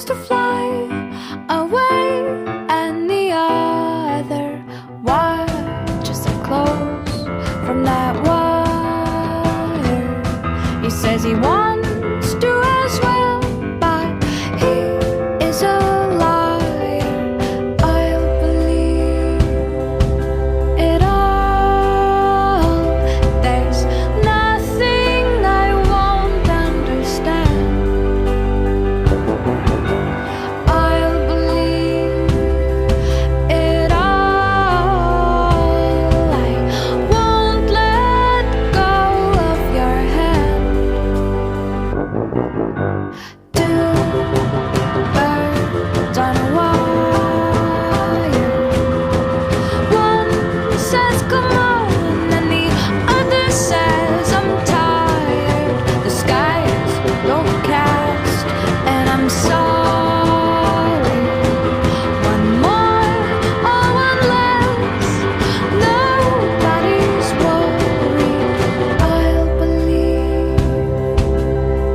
tries to fly away, and the other watches it close from that wire. He says he wants to as well, but he is a liar. I'll believe it all. There's nothing I won't understand. I'll believe it all. I won't let go of your hand. Two birds on a wire. One says come on, and the other says I'm tired. The sky is overcast, and I'm sorry. One more or one less, nobody's worried. I'll believe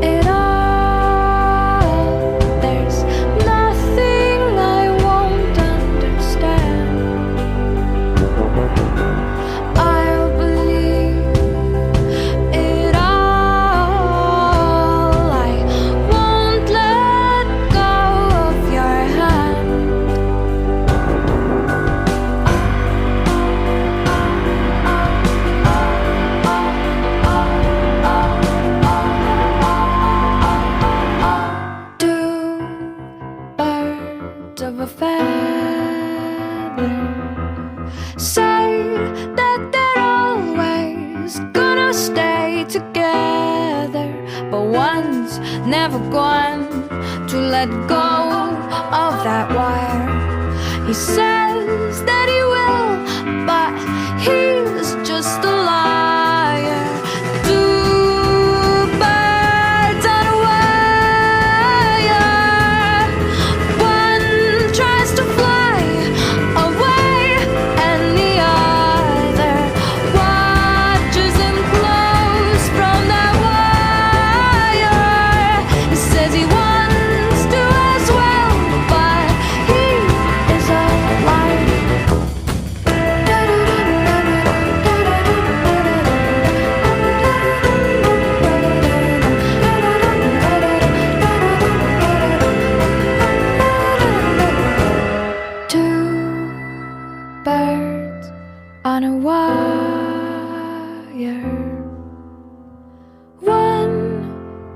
it all. There's nothing I won't understand. I'll believe it all. I won't let go of your hand. Two birds of a feather say that they're always gonna stay together, but one's never going to let go of that wire. He says that he will, but he's just a liar. Two birds on a wire. One tries to fly away, and the other watches him close from that wire. He says he wants to as well, but he is a liar. Two birds on a wire. One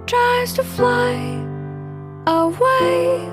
tries to fly away,